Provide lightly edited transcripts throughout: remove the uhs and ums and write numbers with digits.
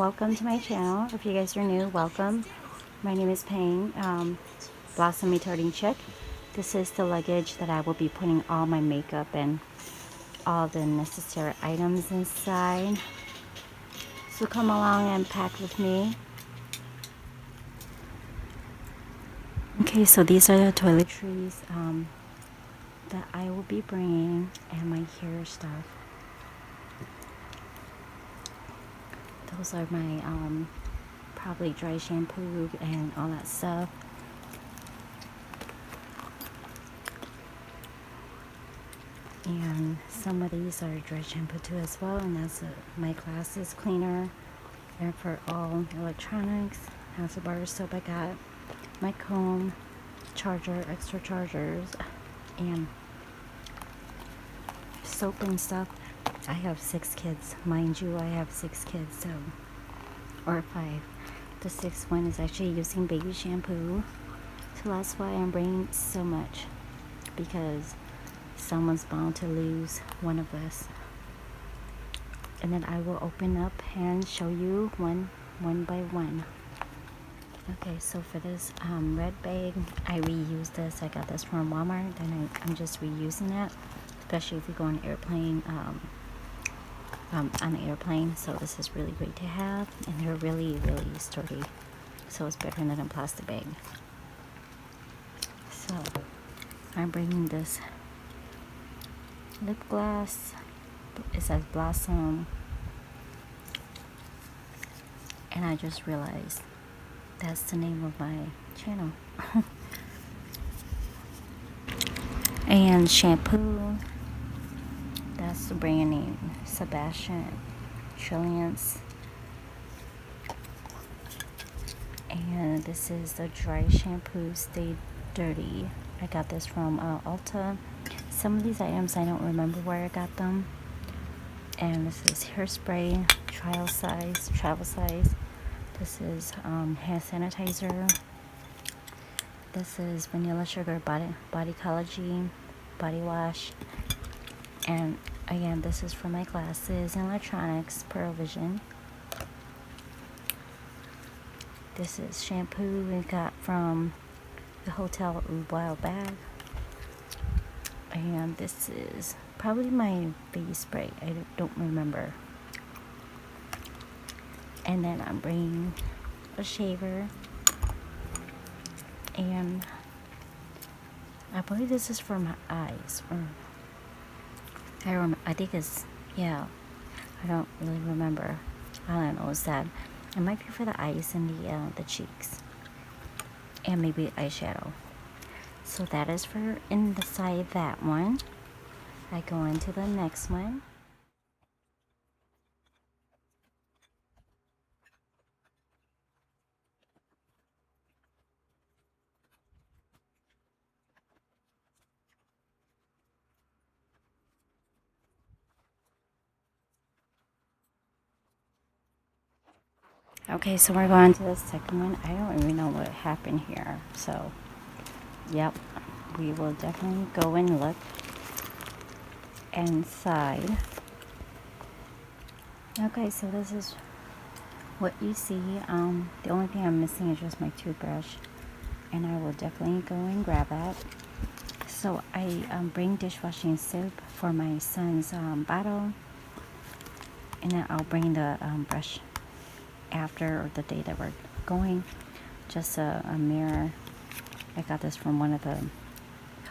welcome to my channel. If you guys are new, welcome. My name is Payne, Blossom Retorting Chick. This is the luggage that I will be putting all my makeup and all the necessary items inside. So come along and pack with me. Okay, so these are the toiletries that I will be bringing, and my hair stuff. Those are my probably dry shampoo and all that stuff. And some of these are dry shampoo too as well, and that's my glasses cleaner. And for all electronics, that's a bar of soap I got, my comb, charger, extra chargers, and soap and stuff. I have 6 kids, mind you. I have 6 kids, so, or 5. The 6th one is actually using baby shampoo, so that's why I'm bringing so much, because someone's bound to lose one of us. And then I will open up and show you one by one. Okay, so for this red bag, I reused this. I got this from Walmart, and I'm just reusing it, especially if you go on an airplane. On the airplane, so this is really great to have, and they're really sturdy, so it's better than a plastic bag. So I'm bringing this lip gloss. It says Blossom, and I just realized that's the name of my channel. And shampoo, that's the brand name, Sebastian Trilliance. And this is the dry shampoo, Stay Dirty. I got this from Ulta. Some of these items I don't remember where I got them. And this is hairspray, travel size. This is hand sanitizer. This is vanilla sugar body collagen body wash. And again, this is for my glasses and electronics, Pearl Vision. This is shampoo we got from the hotel a while back. And this is probably my face spray. I don't remember. And then I'm bringing a shaver. And I believe this is for my eyes. I think it's, yeah, I don't really remember. All I know is that it might be for the eyes and the cheeks, and maybe eyeshadow. So that is for inside that one. I go into the next one. Okay, so we're going to the second one. I don't even know what happened here. So, yep, we will definitely go and look inside. Okay, so this is what you see. The only thing I'm missing is just my toothbrush, and I will definitely go and grab that. So I bring dishwashing soap for my son's bottle, and then I'll bring the brush after, or the day that we're going. Just a mirror. I got this from one of the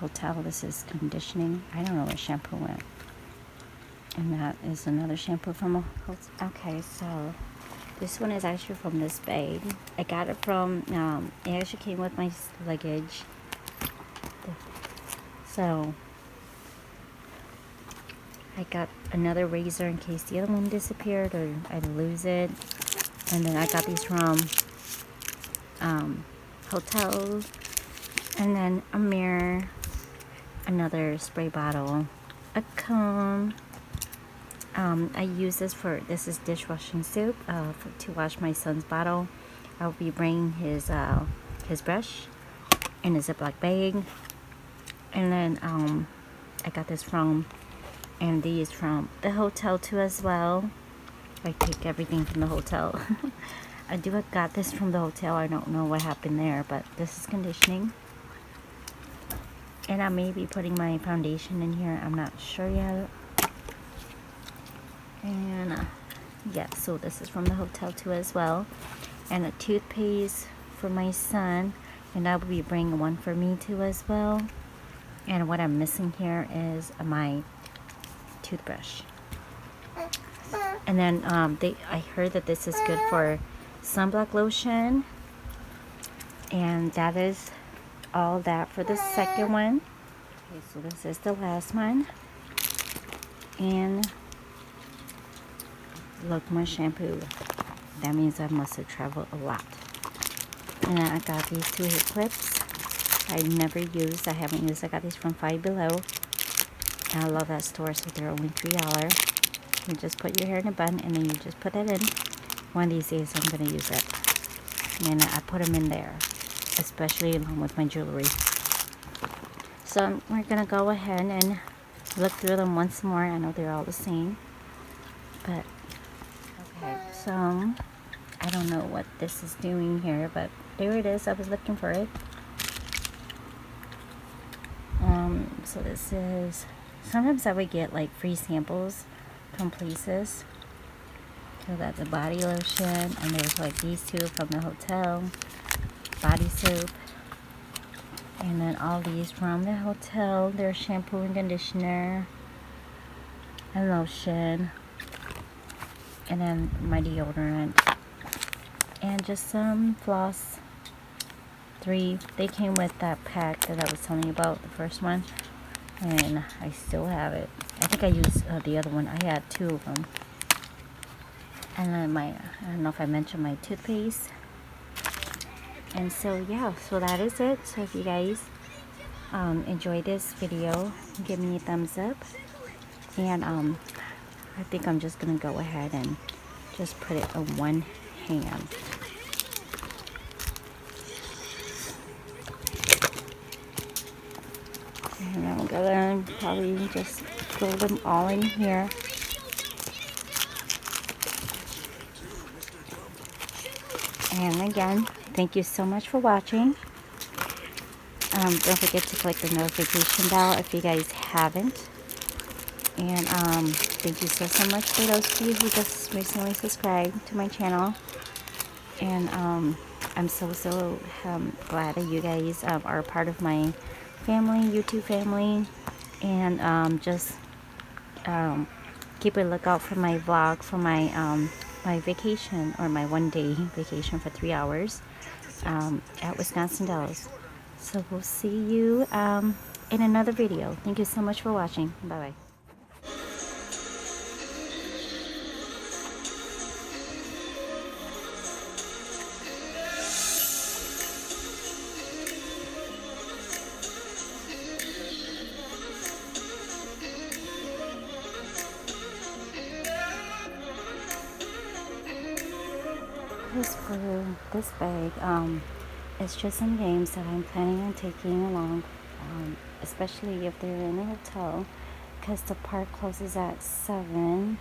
hotel. This is conditioning. I don't know where shampoo went. And that is another shampoo from a hotel. Okay, so this one is actually from this bag. I got it from, it actually came with my luggage. So I got another razor in case the other one disappeared or I lose it. And then I got these from hotels. And then a mirror, another spray bottle, a comb. I use this is dishwashing soap to wash my son's bottle. I'll be bringing his brush in a Ziploc bag. And then I got this from, and these from the hotel too as well. I take everything from the hotel. I got this from the hotel. I don't know what happened there, but this is conditioning. And I may be putting my foundation in here. I'm not sure yet. And yeah, so this is from the hotel too as well. And a toothpaste for my son. And I will be bringing one for me too as well. And what I'm missing here is my toothbrush. And then I heard that this is good for sunblock lotion. And that is all that for the second one. Okay, so this is the last one. And look, my shampoo. That means I must have traveled a lot. And I got these 2 hair clips. I never used. I haven't used. I got these from Five Below. And I love that store, so they're only $3. You just put your hair in a bun, and then you just put it in. One of these days, I'm gonna use it. And I put them in there, especially along with my jewelry. So we're gonna go ahead and look through them once more. I know they're all the same, but okay. So I don't know what this is doing here, but there it is. I was looking for it. So this is, sometimes I would get like free samples from places. So that's the body lotion, and there's like these 2 from the hotel, body soap, and then all these from the hotel. There's shampoo and conditioner and lotion, and then my deodorant, and just some floss. 3. They came with that pack that I was telling you about, the first one, and I still have it. I think I used the other one. I had 2 of them. And then I don't know if I mentioned my toothpaste. And so yeah, so that is it. So if you guys enjoy this video, give me a thumbs up. And I think I'm just gonna go ahead and just put it in one hand. And I'm gonna probably just throw them all in here. And again, thank you so much for watching. Don't forget to click the notification bell if you guys haven't. And thank you so much for those of you who just recently subscribed to my channel. And I'm so glad that you guys are part of my family, YouTube family. And just keep a lookout for my vlog for my my vacation, or my 1-day vacation for 3 hours at Wisconsin Dells. So we'll see you in another video. Thank you so much for watching. Bye bye. For this bag, it's just some games that I'm planning on taking along, especially if they're in a hotel, because the park closes at 7.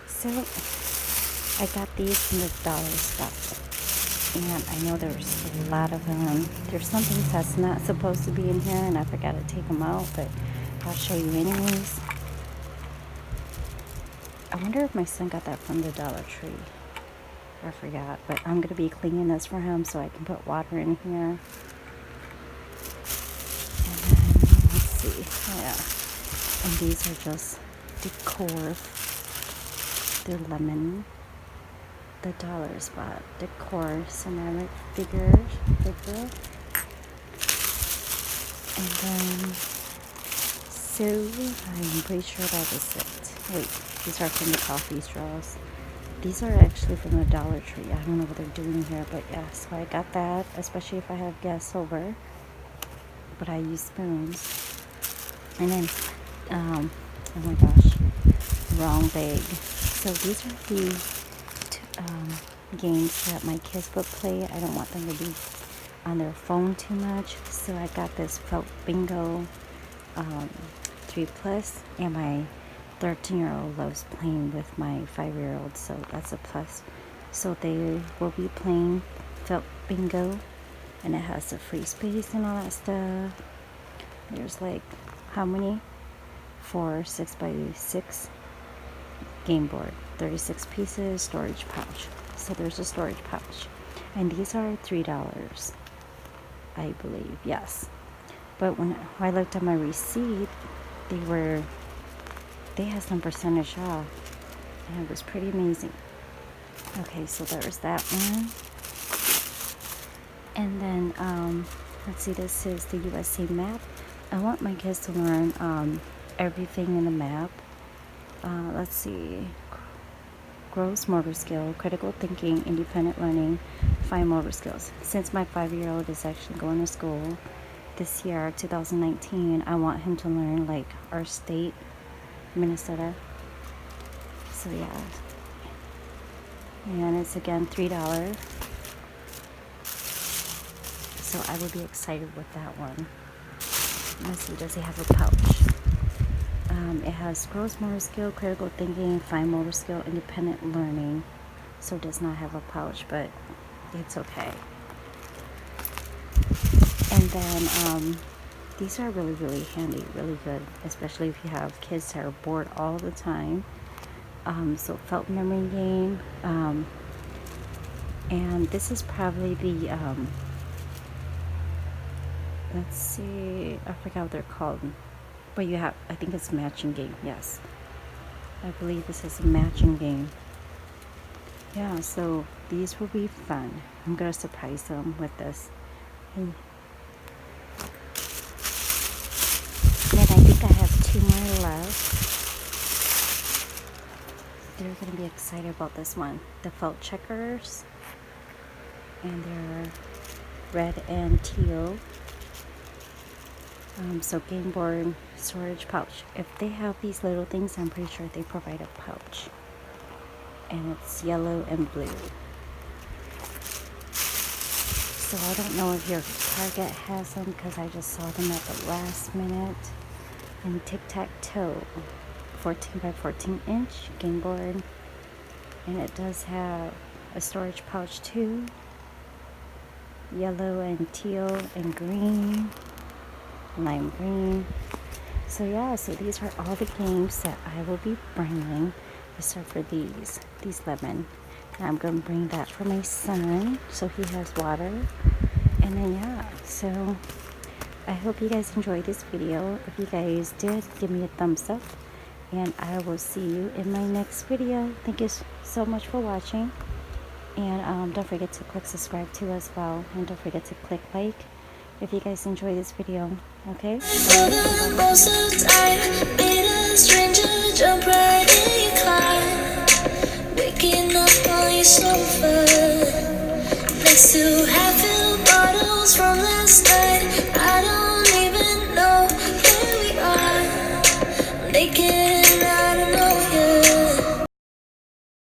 So I got these from the dollar stuff, and I know there's a lot of them. There's some things that's not supposed to be in here, and I forgot to take them out, but I'll show you anyways. I wonder if my son got that from the Dollar Tree. I forgot, but I'm going to be cleaning this for him so I can put water in here. And then, let's see, yeah. And these are just decor. They're lemon. The dollar spot decor ceramic figure. And then, so I'm pretty sure that is it. Wait, these are from the coffee straws. These are actually from the Dollar Tree. I don't know what they're doing here, but yeah, so I got that, especially if I have guests over. But I use spoons. And then, oh my gosh, wrong bag. So these are the games that my kids would play. I don't want them to be on their phone too much. So I got this felt bingo 3 plus and my 13-year-old loves playing with my 5-year-old, so that's a plus. So they will be playing felt bingo, and it has the free space and all that stuff. There's like how many? 4 6x6 game board, 36 pieces, storage pouch. So there's a storage pouch, and these are $3, I believe. Yes, but when I looked at my receipt, they had some percentage off, and it was pretty amazing. Okay, so there's that one. And then let's see, this is the USA map. I want my kids to learn everything in the map. Let's see, gross motor skill, critical thinking, independent learning, fine motor skills. Since my 5-year-old is actually going to school this year, 2019, I want him to learn like our state, Minnesota. So yeah, and it's again $3. So I would be excited with that one. Let's see, does he have a pouch? It has gross motor skill, critical thinking, fine motor skill, independent learning. So it does not have a pouch, but it's okay. And then these are really, really handy, really good, especially if you have kids that are bored all the time. So felt memory game. And this is probably the, let's see, I forgot what they're called. But you have, I think it's matching game, yes. I believe this is a matching game. Yeah, so these will be fun. I'm going to surprise them with this. And then I think I have 2 more left. They're going to be excited about this one. The felt checkers. And they're red and teal. So game board, storage pouch. If they have these little things, I'm pretty sure they provide a pouch. And it's yellow and blue. So I don't know if your Target has them, because I just saw them at the last minute. And tic-tac-toe, 14x14 inch game board. And it does have a storage pouch too. Yellow and teal and green. Lime green. So yeah, so these are all the games that I will be bringing, except for these 11. And I'm going to bring that for my son, so he has water. And then yeah, so I hope you guys enjoyed this video. If you guys did, give me a thumbs up, and I will see you in my next video. Thank you so much for watching, and don't forget to click subscribe too as well, and don't forget to click like if you guys enjoy this video. Okay? Most of the time, being a stranger, jump right in your car, waking up on your sofa next to half